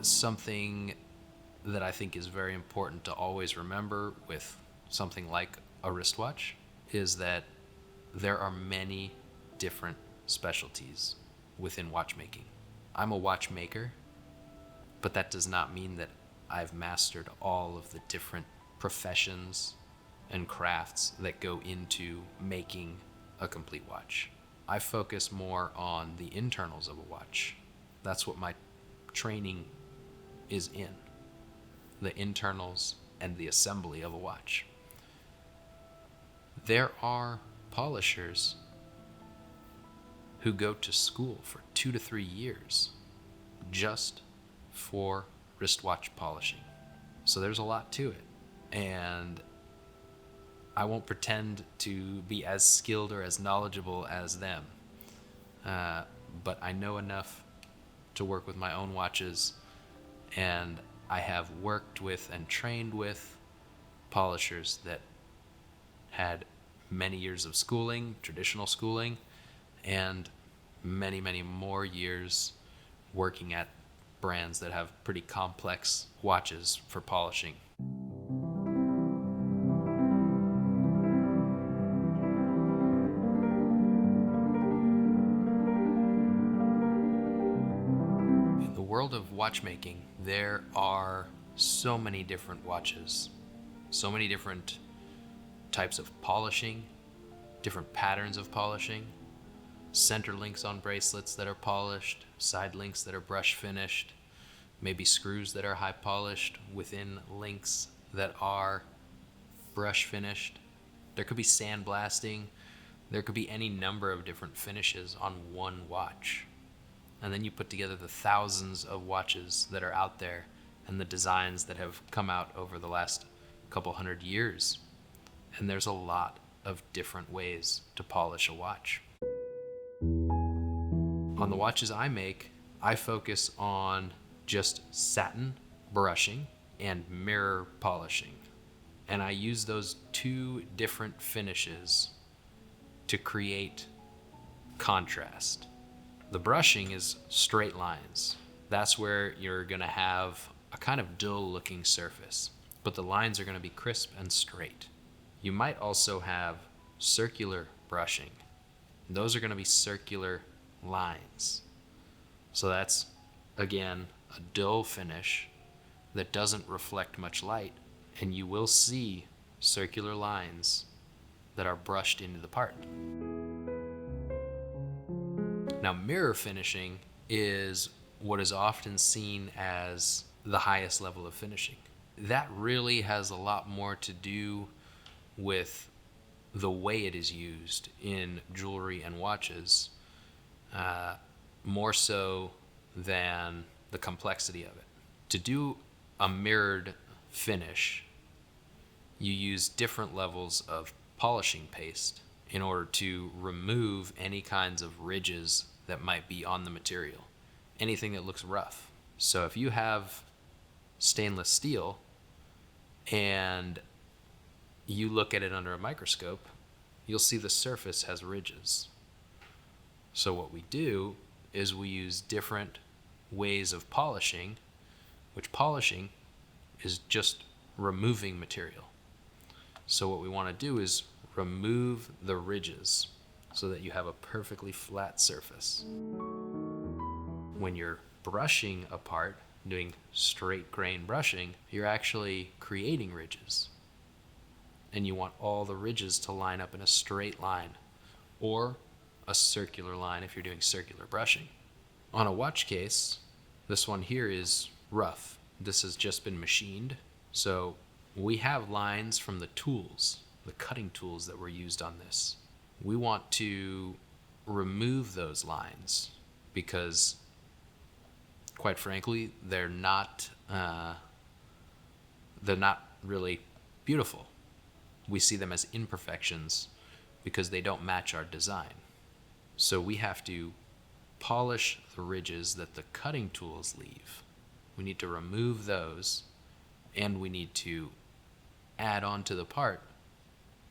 Something that I think is very important to always remember with something like a wristwatch is that there are many different specialties within watchmaking. I'm a watchmaker, but that does not mean that I've mastered all of the different professions and crafts that go into making a complete watch. I focus more on the internals of a watch. That's what my training is in, the internals and the assembly of a watch. There are polishers who go to school for 2 to 3 years just for wristwatch polishing. So there's a lot to it. And I won't pretend to be as skilled or as knowledgeable as them. But I know enough to work with my own watches, and I have worked with and trained with polishers that had many years of schooling, traditional schooling, and many, many more years working at brands that have pretty complex watches for polishing. In the world of watchmaking, there are so many different watches, so many different types of polishing, different patterns of polishing, center links on bracelets that are polished, side links that are brush finished, maybe screws that are high polished within links that are brush finished. There could be sandblasting. There could be any number of different finishes on one watch. And then you put together the thousands of watches that are out there and the designs that have come out over the last couple hundred years. And there's a lot of different ways to polish a watch. On the watches I make, I focus on just satin brushing and mirror polishing. And I use those two different finishes to create contrast. The brushing is straight lines. That's where you're gonna have a kind of dull looking surface, but the lines are gonna be crisp and straight. You might also have circular brushing. Those are gonna be circular lines. So that's, again, a dull finish that doesn't reflect much light, and you will see circular lines that are brushed into the part. Now, mirror finishing is what is often seen as the highest level of finishing. That really has a lot more to do with the way it is used in jewelry and watches, more so than the complexity of it. To do a mirrored finish, you use different levels of polishing paste in order to remove any kinds of ridges that might be on the material, anything that looks rough. So if you have stainless steel and you look at it under a microscope, you'll see the surface has ridges. So what we do is we use different ways of polishing, which polishing is just removing material. So what we want to do is remove the ridges so that you have a perfectly flat surface. When you're brushing a part, doing straight grain brushing, you're actually creating ridges. And you want all the ridges to line up in a straight line, or a circular line if you're doing circular brushing. On a watch case, this one here is rough. This has just been machined. So we have lines from the tools, the cutting tools that were used on this. We want to remove those lines because, quite frankly, they're not really beautiful. We see them as imperfections because they don't match our design. So we have to polish the ridges that the cutting tools leave. We need to remove those, and we need to add on to the part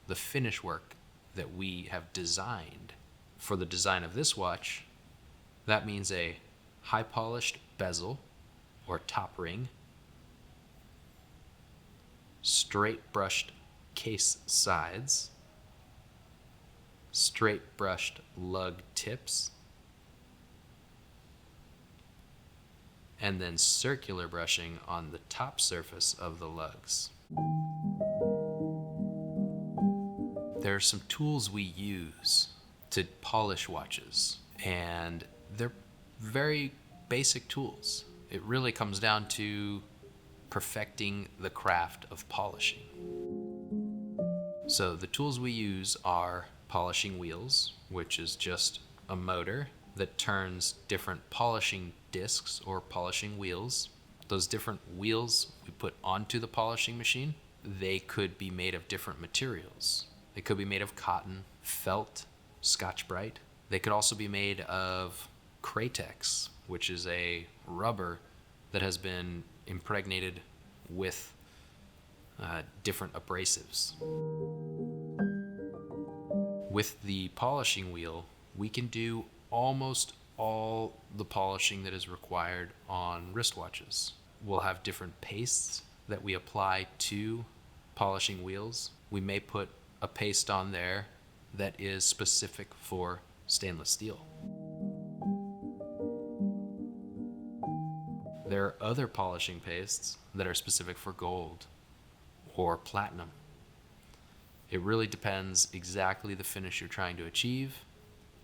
the finish work that we have designed. For the design of this watch, that means a high polished bezel or top ring, straight brushed case sides, straight brushed lug tips, and then circular brushing on the top surface of the lugs. There are some tools we use to polish watches, and they're very basic tools. It really comes down to perfecting the craft of polishing. So the tools we use are polishing wheels, which is just a motor that turns different polishing discs or polishing wheels. Those different wheels we put onto the polishing machine, they could be made of different materials. They could be made of cotton, felt, Scotch-Brite. They could also be made of Kratex, which is a rubber that has been impregnated with different abrasives. With the polishing wheel, we can do almost all the polishing that is required on wristwatches. We'll have different pastes that we apply to polishing wheels. We may put a paste on there that is specific for stainless steel. There are other polishing pastes that are specific for gold or platinum. It really depends exactly the finish you're trying to achieve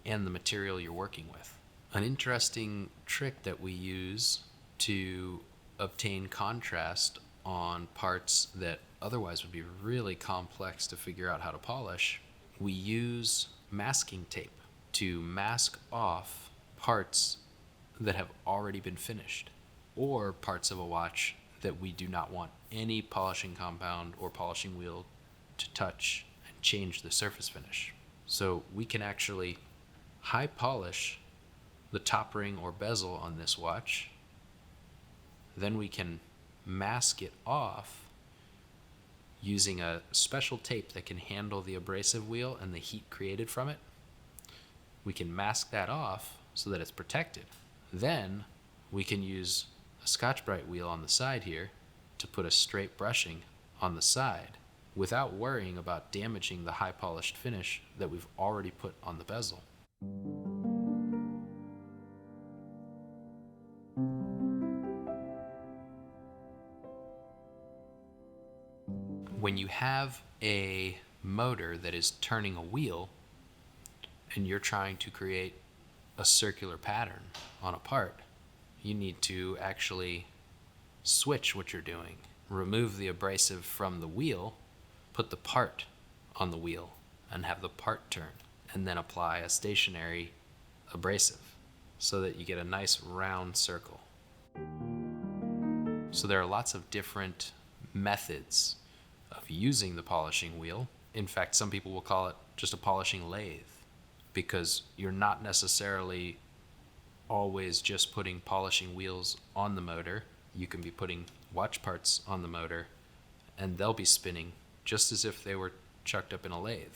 and the material you're working with. An interesting trick that we use to obtain contrast on parts that otherwise would be really complex to figure out how to polish, we use masking tape to mask off parts that have already been finished, or parts of a watch that we do not want any polishing compound or polishing wheel to touch and change the surface finish. So we can actually high polish the top ring or bezel on this watch. Then we can mask it off using a special tape that can handle the abrasive wheel and the heat created from it. We can mask that off so that it's protected. Then we can use a Scotch-Brite wheel on the side here to put a straight brushing on the side without worrying about damaging the high polished finish that we've already put on the bezel. When you have a motor that is turning a wheel and you're trying to create a circular pattern on a part, you need to actually switch what you're doing. Remove the abrasive from the wheel, put the part on the wheel, and have the part turn, and then apply a stationary abrasive so that you get a nice round circle. So there are lots of different methods of using the polishing wheel. In fact, some people will call it just a polishing lathe, because you're not necessarily always just putting polishing wheels on the motor. You can be putting watch parts on the motor, and they'll be spinning just as if they were chucked up in a lathe.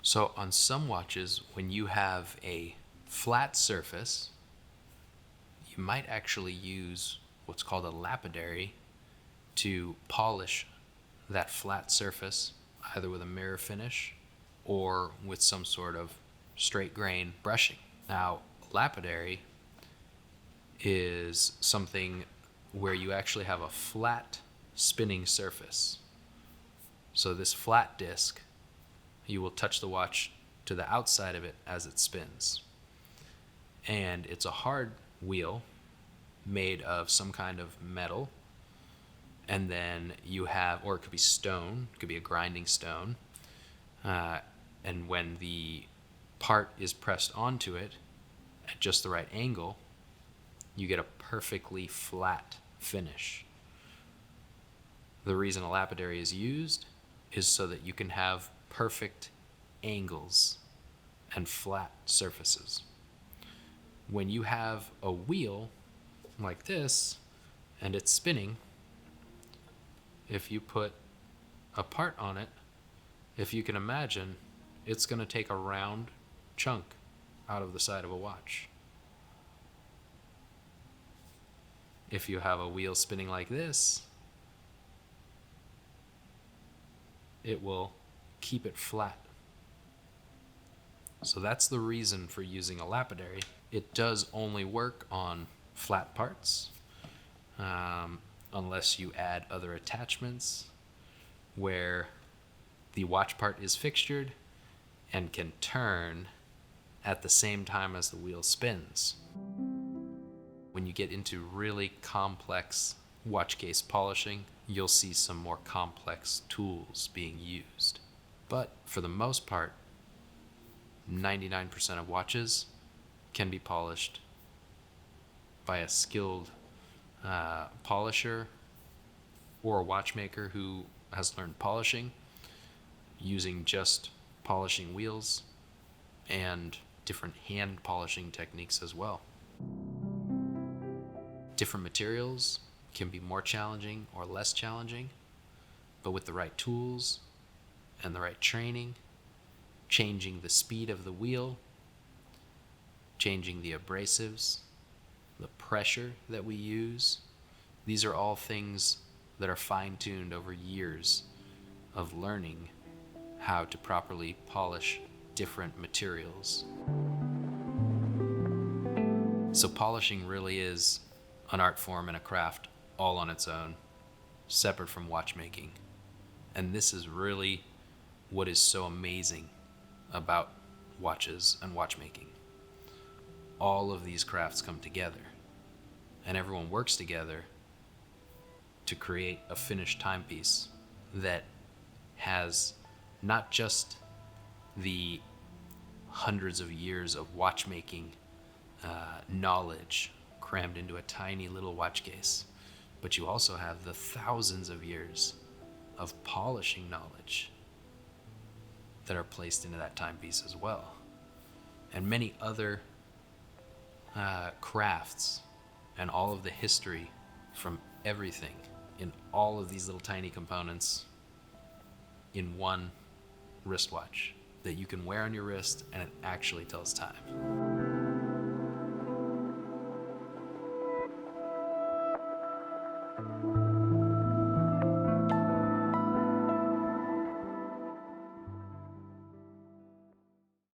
So on some watches, when you have a flat surface, you might actually use what's called a lapidary to polish that flat surface, either with a mirror finish or with some sort of straight grain brushing. Now, lapidary is something where you actually have a flat spinning surface. So this flat disc, you will touch the watch to the outside of it as it spins. And it's a hard wheel made of some kind of metal. And then you have, or it could be stone, it could be a grinding stone. And when the part is pressed onto it at just the right angle, You get a perfectly flat finish. The reason a lapidary is used is so that you can have perfect angles and flat surfaces. When you have a wheel like this and it's spinning, if you put a part on it, if you can imagine, it's going to take a round chunk out of the side of a watch. If you have a wheel spinning like this, it will keep it flat. So that's the reason for using a lapidary. It does only work on flat parts, unless you add other attachments where the watch part is fixtured and can turn at the same time as the wheel spins. When you get into really complex watch case polishing, you'll see some more complex tools being used. But for the most part, 99% of watches can be polished by a skilled polisher or a watchmaker who has learned polishing using just polishing wheels and different hand polishing techniques as well. Different materials can be more challenging or less challenging, but with the right tools and the right training, changing the speed of the wheel, changing the abrasives, the pressure that we use, these are all things that are fine-tuned over years of learning how to properly polish different materials. So polishing really is an art form and a craft all on its own, separate from watchmaking. And this is really what is so amazing about watches and watchmaking. All of these crafts come together, and everyone works together to create a finished timepiece that has not just the hundreds of years of watchmaking knowledge crammed into a tiny little watch case, but you also have the thousands of years of polishing knowledge that are placed into that timepiece as well, and many other crafts, and all of the history from everything in all of these little tiny components in one wristwatch that you can wear on your wrist and it actually tells time.